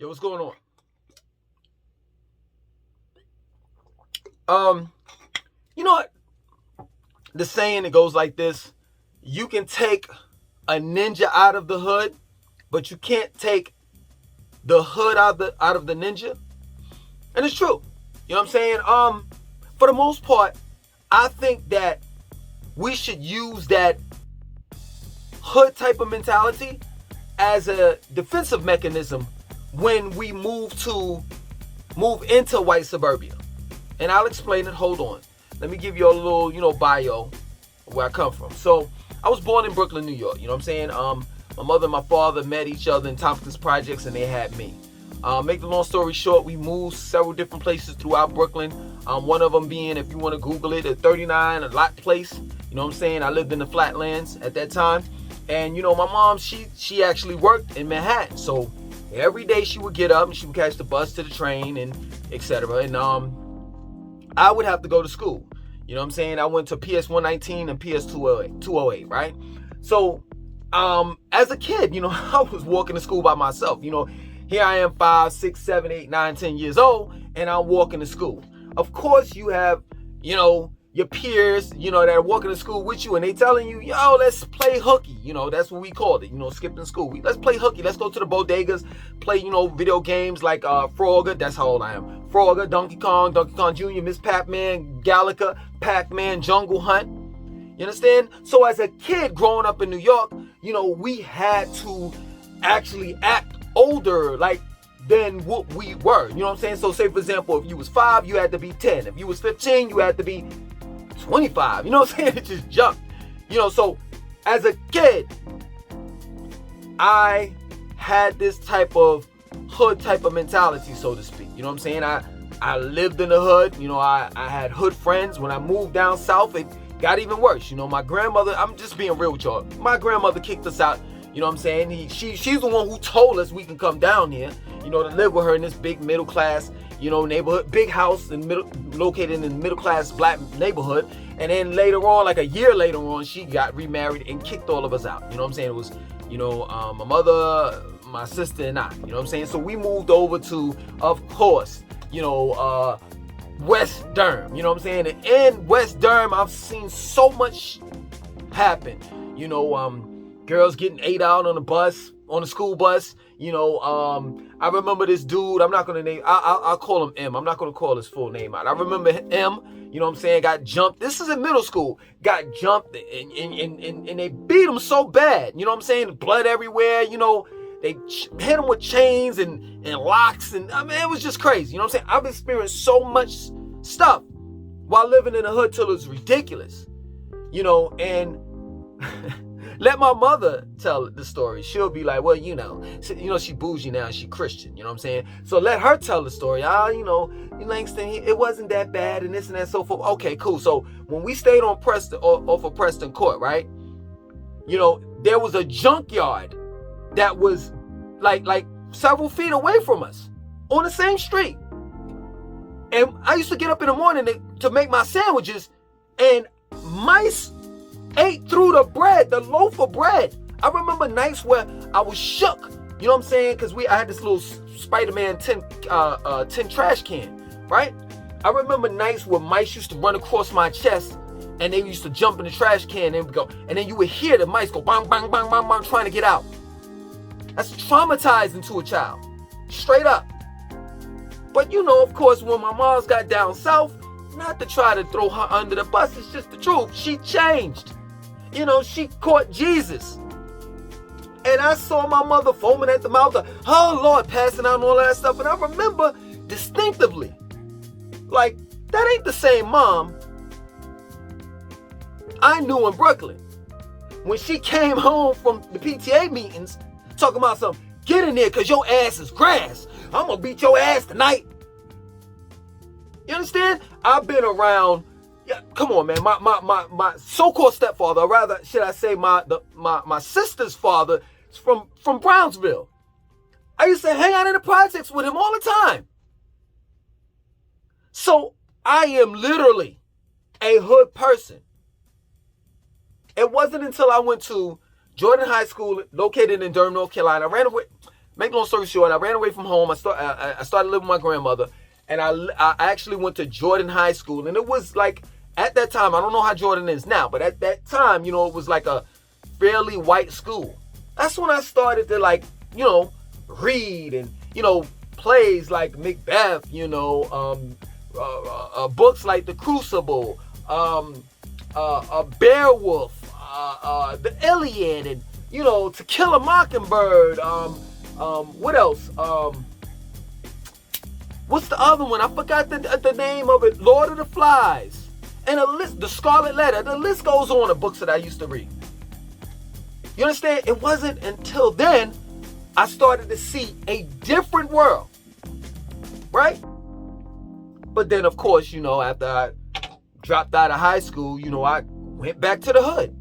Yo, what's going on? You know what? The saying, it goes like this: you can take a ninja out of the hood, but you can't take the hood out of the ninja. And it's true. You know what I'm saying? For the most part, I think that we should use that hood type of mentality as a defensive mechanism when we move into white suburbia. And I'll explain it. Hold on. Let me give you a little, bio of where I come from. So I was born in Brooklyn, New York. You know what I'm saying? My mother and my father met each other in Tompkins Projects, and they had me. Make the long story short, we moved several different places throughout Brooklyn. One of them being, if you want to Google it, a 39, a lot place. You know what I'm saying? I lived in the Flatlands at that time. And, my mom, she actually worked in Manhattan. So every day she would get up and she would catch the bus to the train and etc. And I would have to go to school. You know what I'm saying? I went to PS 119 and PS 208, right? So as a kid, I was walking to school by myself. Here I am 5, 6, 7, 8, 9, 10 years old, and I'm walking to school. Of course, you have, your peers, that are walking to school with you, and they telling you, yo, let's play hooky. That's what we called it, skipping school. Let's play hooky. Let's go to the bodegas, play, video games like Frogger. That's how old I am. Frogger, Donkey Kong Jr., Miss Pac-Man, Galaga, Pac-Man, Jungle Hunt. You understand? So as a kid growing up in New York, we had to actually act older, than what we were. You know what I'm saying? So say, for example, if you was 5, you had to be 10. If you was 15, you had to be 25. You know what I'm saying? It just jumped. So as a kid, I had this type of hood type of mentality, so to speak. You know what I'm saying? I lived in the hood. I had hood friends. When I moved down south, it got even worse. My grandmother, I'm just being real with y'all. My grandmother kicked us out. You know what I'm saying? She's the one who told us we can come down here, to live with her in this big middle class, neighborhood, big house located in the middle class black neighborhood. And then later on, like a year later on, she got remarried and kicked all of us out. You know what I'm saying? It was, my mother, my sister, and I. You know what I'm saying? So we moved over to, of course, West Durham. You know what I'm saying? And in West Durham, I've seen so much happen. Girls getting ate out on the school bus. I remember this dude. I'm not gonna name. I'll call him M. I'm not gonna call his full name out. I remember M. You know what I'm saying? Got jumped. This is in middle school. Got jumped and they beat him so bad. You know what I'm saying? Blood everywhere. They hit him with chains and locks, and I mean, it was just crazy. You know what I'm saying? I've experienced so much stuff while living in the hood till it's ridiculous. And let my mother tell the story. She'll be like, well, she bougie now, she Christian, you know what I'm saying? So let her tell the story. Langston, it wasn't that bad, and this and that, so forth. Okay, cool. So when we stayed on Preston, off of Preston Court, right? There was a junkyard that was like several feet away from us on the same street. And I used to get up in the morning to make my sandwiches, and mice ate through the loaf of bread. I remember nights where I was shook, you know what I'm saying? Because I had this little Spider-Man tin trash can, right? I remember nights where mice used to run across my chest, and they used to jump in the trash can and go, and then you would hear the mice go bang, bang, bang, bang, bang, trying to get out. That's traumatizing to a child, straight up. But of course, when my mom's got down south, not to try to throw her under the bus, it's just the truth. She changed. She caught Jesus. And I saw my mother foaming at the mouth, oh Lord, passing out and all that stuff. And I remember distinctively, that ain't the same mom I knew in Brooklyn. When she came home from the PTA meetings, talking about something, get in there because your ass is grass. I'm going to beat your ass tonight. You understand? I've been around. Yeah, come on, man. My so-called stepfather, or rather, should I say, my sister's father, is from Brownsville. I used to hang out in the projects with him all the time. So I am literally a hood person. It wasn't until I went to Jordan High School, located in Durham, North Carolina. I ran away. make long story short, I ran away from home. I started living with my grandmother, and I actually went to Jordan High School. And it was like, at that time, I don't know how Jordan is now, but at that time, you know, it was like a fairly white school. That's when I started to, like, you know, read and, you know, plays like Macbeth, you know, books like The Crucible, Beowulf, the Iliad, and, you know, To Kill a Mockingbird. What else? What's the other one? I forgot the name of it. Lord of the Flies. And the Scarlet Letter. The list goes on of books that I used to read. You understand? It wasn't until then I started to see a different world. Right? But then, of course, you know, after I dropped out of high school, you know, I went back to the hood.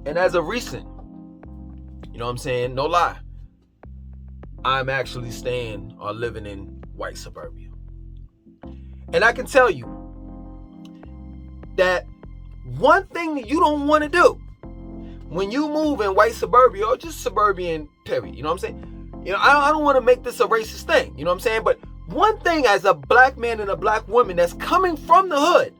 And as of recent, you know what I'm saying? No lie. I'm actually staying or living in white suburbia. And I can tell you that one thing that you don't want to do when you move in white suburbia or just suburban period, you know what I'm saying? You know, I don't want to make this a racist thing, you know what I'm saying? But one thing as a black man and a black woman that's coming from the hood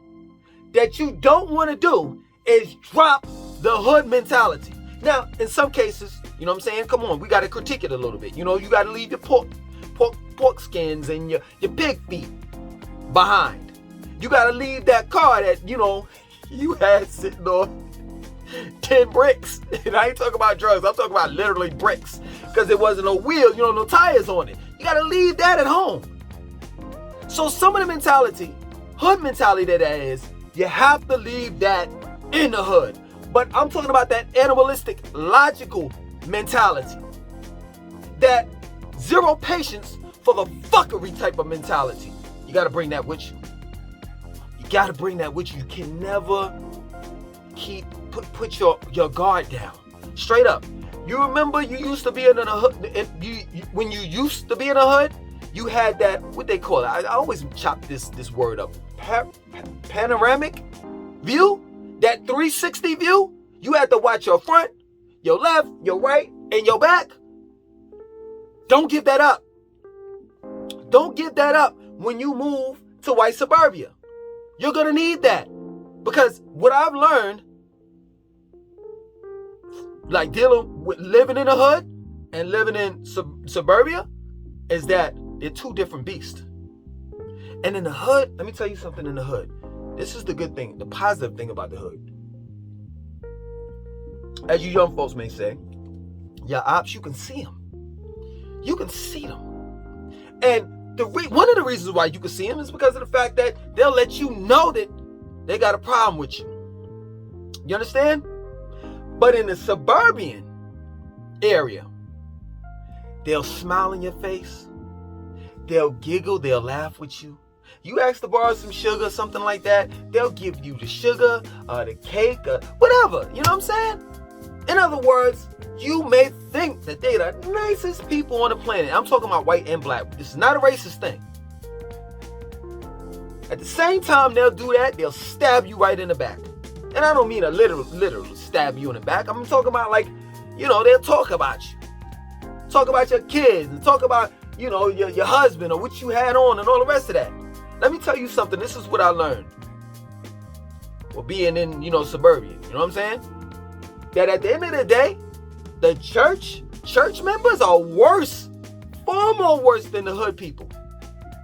that you don't want to do is drop the hood mentality. Now, in some cases, you know what I'm saying? Come on, we got to critique it a little bit. You know, you got to leave your pork skins and your pig feet behind. You got to leave that car that, you know, you had sitting on 10 bricks. And I ain't talking about drugs. I'm talking about literally bricks. Because there wasn't no wheels, you know, no tires on it. You got to leave that at home. So some of the mentality, hood mentality that is, you have to leave that in the hood. But I'm talking about that animalistic, logical mentality. That zero patience for the fuckery type of mentality. You got to bring that with you. You got to bring that with you. You can never put your guard down. Straight up. You remember you used to be in a hood. When you used to be in a hood, you had that, what they call it. I always chop this word up. Panoramic view. That 360 view. You had to watch your front, your left, your right, and your back. Don't give that up. Don't give that up when you move to white suburbia. You're going to need that. Because what I've learned, like dealing with living in the hood and living in suburbia, is that they're two different beasts. And in the hood, let me tell you something in the hood. This is the good thing, the positive thing about the hood. As you young folks may say, your ops, you can see them. You can see them. And one of the reasons why you can see them is because of the fact that they'll let you know that they got a problem with you. You understand? But in the suburban area, they'll smile in your face. They'll giggle. They'll laugh with you. You ask to borrow some sugar, something like that, they'll give you the sugar, the cake, whatever. You know what I'm saying? In other words, you may think that they're the nicest people on the planet. I'm talking about white and black. This is not a racist thing. At the same time they'll do that, they'll stab you right in the back. And I don't mean a literal stab you in the back. I'm talking about, like, you know, they'll talk about you. Talk about your kids and talk about, you know, your husband or what you had on and all the rest of that. Let me tell you something. This is what I learned. Well, being in, you know, suburbia. You know what I'm saying? That at the end of the day, the church members are worse. Far more worse than the hood people.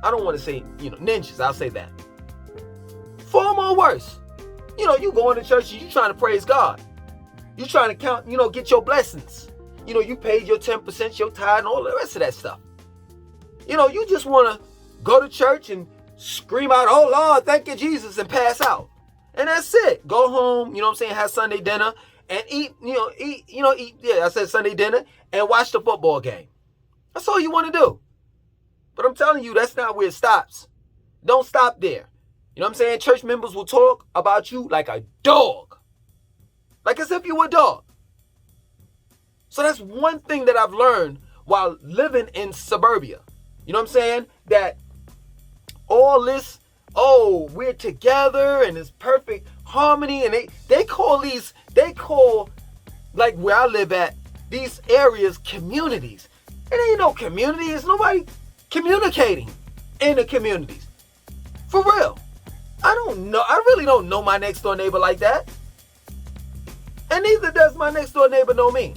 I don't want to say, you know, ninjas. I'll say that. Far more worse. You know, you go into church and you trying to praise God. You trying to count, you know, get your blessings. You know, you paid your 10%, your tithe, and all the rest of that stuff. You know, you just want to go to church and scream out, "Oh Lord, thank you, Jesus," and pass out. And that's it. Go home, you know what I'm saying, have Sunday dinner and eat, I said Sunday dinner and watch the football game. That's all you want to do. But I'm telling you, that's not where it stops. Don't stop there. You know what I'm saying? Church members will talk about you like a dog. Like as if you were a dog. So that's one thing that I've learned while living in suburbia. You know what I'm saying? That all this, oh, we're together and it's perfect harmony. And they call like where I live at, these areas communities. It ain't no community. It's nobody communicating in the communities. For real. I don't know. I really don't know my next door neighbor like that. And neither does my next door neighbor know me.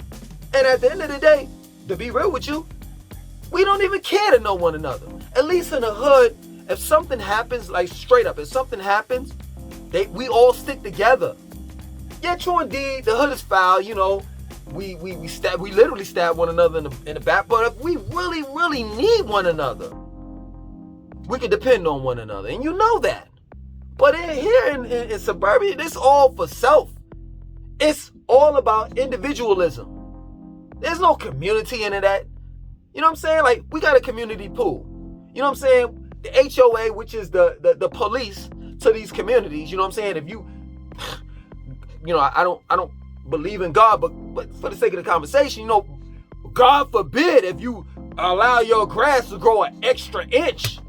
And at the end of the day, to be real with you, we don't even care to know one another. At least in the hood, if something happens, like straight up, if something happens, we all stick together. Yeah, true indeed, the hood is foul, you know. We literally stab one another in the back. But if we really, really need one another, we can depend on one another. And you know that. But here in suburbia, it's all for self. It's all about individualism. There's no community into that. You know what I'm saying? Like, we got a community pool. You know what I'm saying? The HOA, which is the police to these communities. You know what I'm saying? If you know, I don't believe in God, but for the sake of the conversation, you know, God forbid if you allow your grass to grow an extra inch.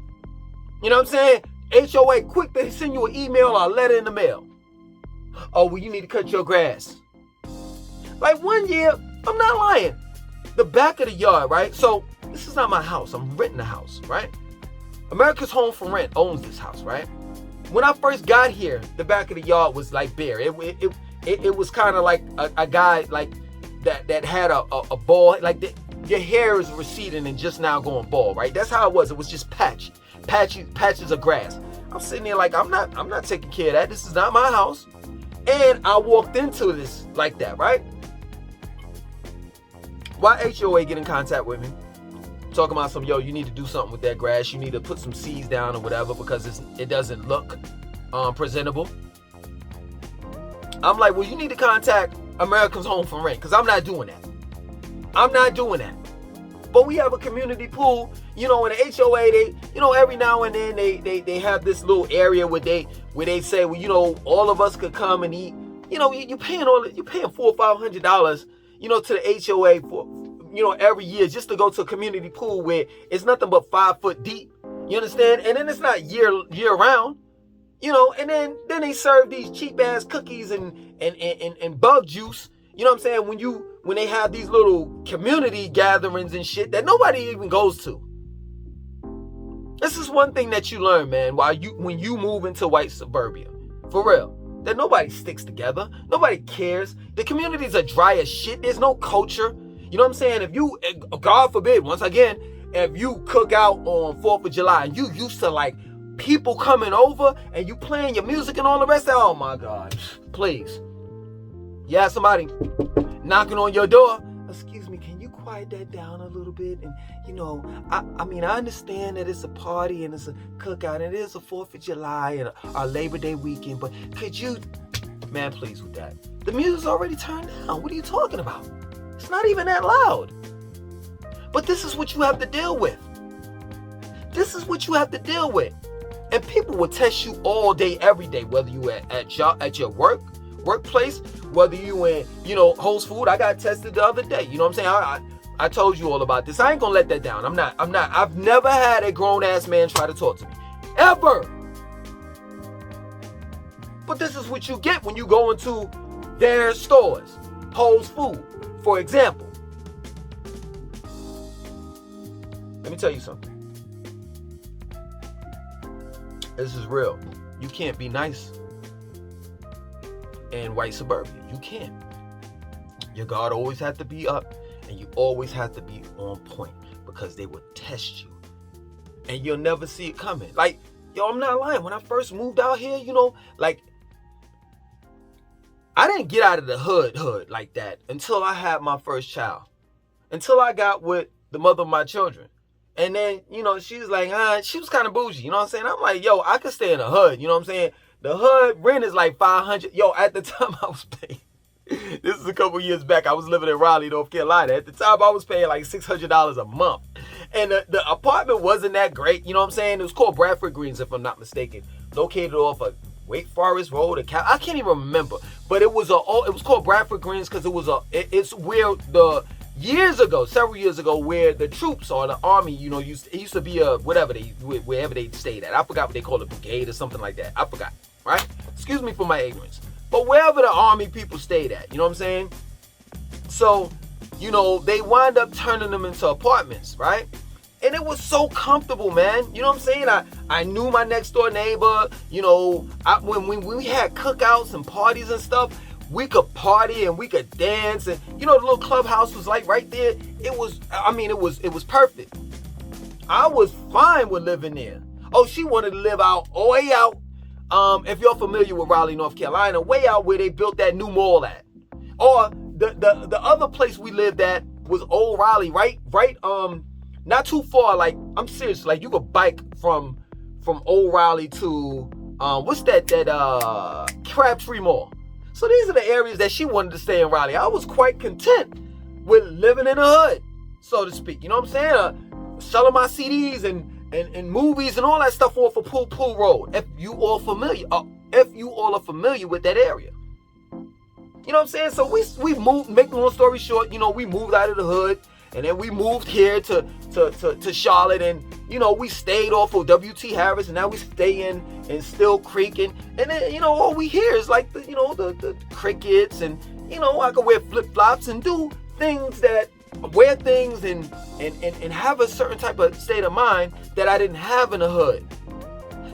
You know what I'm saying? HOA quick to send you an email or a letter in the mail. Oh, well, you need to cut your grass. Like one year, I'm not lying, the back of the yard, right? So this is not my house. I'm renting a house, right? America's Home for Rent owns this house, right? When I first got here, the back of the yard was like bare. It was kind of like a guy like that had a bald, like your hair is receding and just now going bald, right? That's how it was. It was just patches of grass. I'm sitting there like, I'm not taking care of that. This is not my house. And I walked into this like that, right? Why HOA get in contact with me? Talking about yo, you need to do something with that grass. You need to put some seeds down or whatever because it doesn't look presentable. I'm like, well, you need to contact Americans Home for Rent because I'm not doing that. I'm not doing that. But we have a community pool, you know, in the HOA, they, you know, every now and then they have this little area where they say, well, you know, all of us could come and eat. You know, you're paying $400 or $500, you know, to the HOA for, you know, every year just to go to a community pool where it's nothing but 5 foot deep. You understand? And then it's not year round. You know, and then they serve these cheap ass cookies and bug juice. You know what I'm saying? When they have these little community gatherings and shit that nobody even goes to. This is one thing that you learn, man, when you move into white suburbia. For real. That nobody sticks together. Nobody cares. The communities are dry as shit. There's no culture. You know what I'm saying? If you, God forbid, once again, if you cook out on 4th of July and you used to like people coming over and you playing your music and all the rest of, oh my God, please. You have somebody knocking on your door. Excuse me, can you quiet that down a little bit? And you know, I mean, I understand that it's a party and it's a cookout and it is a 4th of July and our Labor Day weekend, but could you, man, please with that. The music's already turned down. What are you talking about? It's not even that loud. But this is what you have to deal with. This is what you have to deal with. And people will test you all day, every day, whether you at your workplace, whether you in, you know, Whole's Food. I got tested the other day. You know what I'm saying? I told you all about this. I ain't gonna let that down. I've never had a grown ass man try to talk to me. Ever. But this is what you get when you go into their stores. Whole's Food, for example. Let me tell you something. This is real. You can't be nice in white suburbia. You can't. Your guard always has to be up and you always have to be on point because they will test you and you'll never see it coming. Like, yo, I'm not lying. When I first moved out here, you know, like, I didn't get out of the hood like that until I had my first child, until I got with the mother of my children. And then, you know, she was like, she was kind of bougie, you know what I'm saying? I'm like, yo, I could stay in the hood, you know what I'm saying? The hood rent is like $500. Yo, at the time I was paying, this is a couple years back, I was living in Raleigh, North Carolina. At the time I was paying like $600 a month. And the apartment wasn't that great, you know what I'm saying? It was called Bradford Greens, if I'm not mistaken. Located off of Wake Forest Road, I can't even remember. But it was called Bradford Greens because it's where several years ago, where the troops or the army, you know, it used to be wherever they stayed at. I forgot what they called it, brigade or something like that. I forgot, right? Excuse me for my ignorance. But wherever the army people stayed at, you know what I'm saying? So they wind up turning them into apartments, right? And it was so comfortable, man. You know what I'm saying? I knew my next door neighbor. When we had cookouts and parties and stuff, we could party and we could dance. And the little clubhouse was like right there. It was perfect. I was fine with living there. Oh, she wanted to live way out. If you're familiar with Raleigh, North Carolina, way out where they built that new mall at. Or the other place we lived at was Old Raleigh, right, not too far. Like, I'm serious, like you could bike from Old Raleigh to what's that Crabtree Mall. So these are the areas that she wanted to stay in Raleigh. I was quite content with living in the hood, so to speak. You know what I'm saying? Selling my CDs and movies and all that stuff off of Pool Road. If you all are familiar with that area. You know what I'm saying? So we moved, make a long story short, we moved out of the hood, and then we moved here to Charlotte, and we stayed off of WT Harris, and now we stay in Still Creek, and then all we hear is like the crickets, and I could wear flip-flops and do things and have a certain type of state of mind that I didn't have in the hood.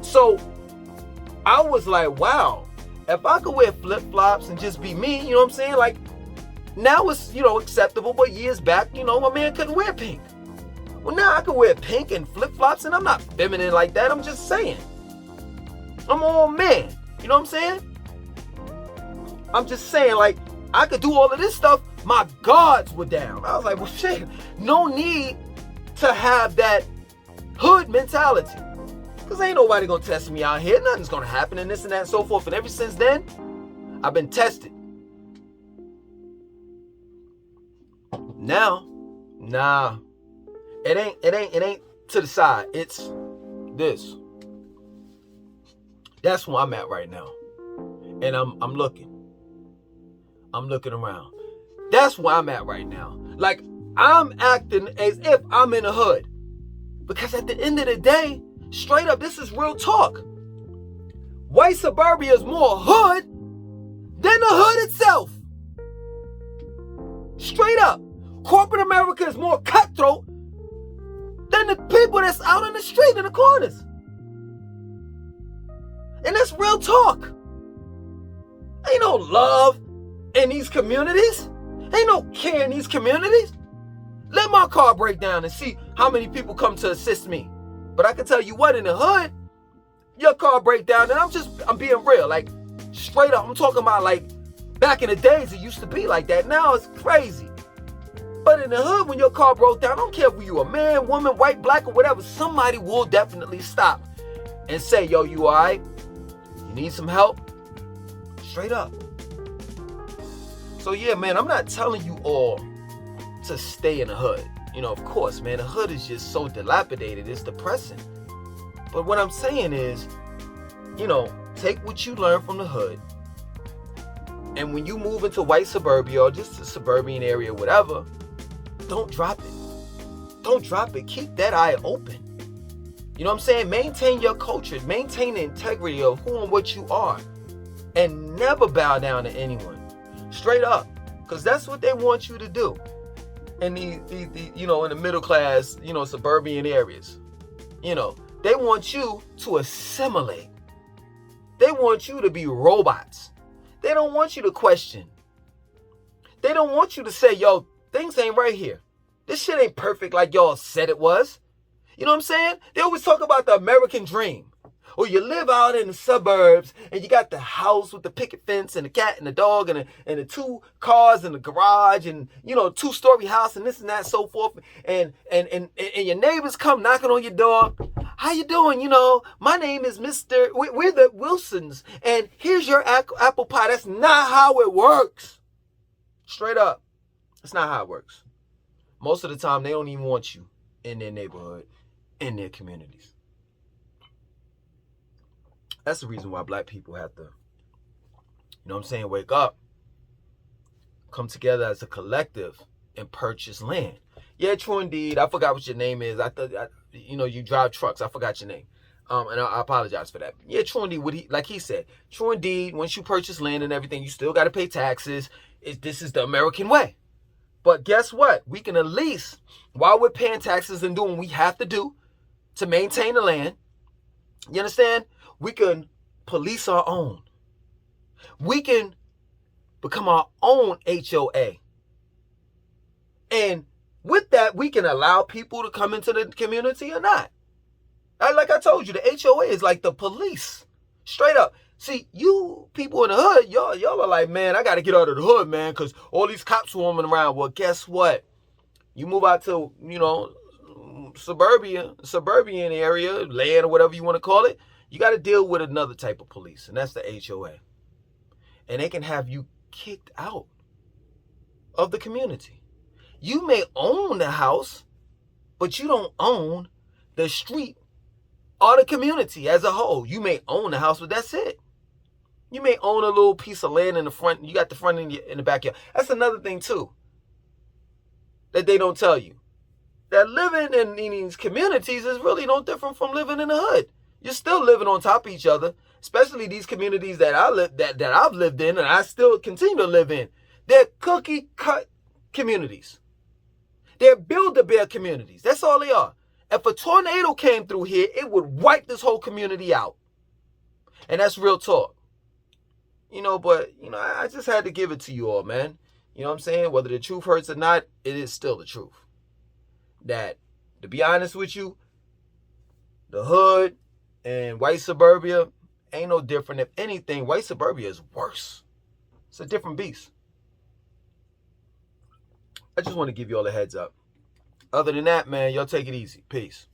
So I was like, wow, if I could wear flip-flops and just be me, you know what I'm saying? Like, now it's, acceptable, but years back, my man couldn't wear pink. Well, now I can wear pink and flip-flops, and I'm not feminine like that. I'm just saying. I'm all man. You know what I'm saying? I'm just saying, like, I could do all of this stuff. My guards were down. I was like, well, shit, no need to have that hood mentality. Because ain't nobody going to test me out here. Nothing's going to happen and this and that and so forth. And ever since then, I've been tested. Now, nah, it ain't to the side. It's this. That's where I'm at right now. And I'm looking around. That's where I'm at right now. Like, I'm acting as if I'm in the hood. Because at the end of the day, straight up, this is real talk. White Suburbia is more hood than the hood itself. Straight up. Corporate America is more cutthroat than the people that's out on the street in the corners. And that's real talk. Ain't no love in these communities. Ain't no care in these communities. Let my car break down and see how many people come to assist me. But I can tell you what, in the hood, your car break down, and I'm being real. Like, straight up, I'm talking about like back in the days it used to be like that. Now it's crazy. But in the hood, when your car broke down, I don't care if you a man, woman, white, black, or whatever, somebody will definitely stop and say, yo, you all right? You need some help? Straight up. So yeah, man, I'm not telling you all to stay in the hood. Of course, man, the hood is just so dilapidated. It's depressing. But what I'm saying is, take what you learn from the hood. And when you move into white suburbia or just a suburban area, whatever, don't drop it. Don't drop it. Keep that eye open. You know what I'm saying? Maintain your culture. Maintain the integrity of who and what you are. And never bow down to anyone. Straight up. Because that's what they want you to do. In the in the middle class, suburban areas. They want you to assimilate. They want you to be robots. They don't want you to question. They don't want you to say, yo, things ain't right here. This shit ain't perfect like y'all said it was. You know what I'm saying? They always talk about the American dream. Or you live out in the suburbs and you got the house with the picket fence and the cat and the dog and the 2 cars and the garage and, 2-story house and this and that, so forth. And your neighbors come knocking on your door. How you doing? My name is Mr. We're the Wilsons. And here's your apple pie. That's not how it works. Straight up. That's not how it works. Most of the time, they don't even want you in their neighborhood, in their communities. That's the reason why black people have to, wake up, come together as a collective and purchase land. Yeah, true indeed. I forgot what your name is. I thought, you drive trucks. I forgot your name. And I apologize for that. Yeah, true indeed. Like he said, true indeed. Once you purchase land and everything, you still got to pay taxes. This is the American way. But guess what? We can at least, while we're paying taxes and doing what we have to do to maintain the land, you understand? We can police our own. We can become our own HOA. And with that, we can allow people to come into the community or not. Like I told you, the HOA is like the police. Straight up. See, you people in the hood, y'all are like, man, I got to get out of the hood, man, because all these cops swarming around. Well, guess what? You move out to, suburban area, land or whatever you want to call it, you got to deal with another type of police, and that's the HOA. And they can have you kicked out of the community. You may own the house, but you don't own the street or the community as a whole. You may own the house, but that's it. You may own a little piece of land in the front. You got the front in the backyard. That's another thing, too, that they don't tell you. That living in these communities is really no different from living in the hood. You're still living on top of each other, especially these communities that I've lived in and I still continue to live in. They're cookie cut communities. They're Build-A-Bear communities. That's all they are. If a tornado came through here, it would wipe this whole community out. And that's real talk. But I just had to give it to you all, man. You know what I'm saying? Whether the truth hurts or not, it is still the truth. That, to be honest with you, the hood and white suburbia ain't no different. If anything, white suburbia is worse. It's a different beast. I just want to give you all a heads up. Other than that, man, y'all take it easy. Peace.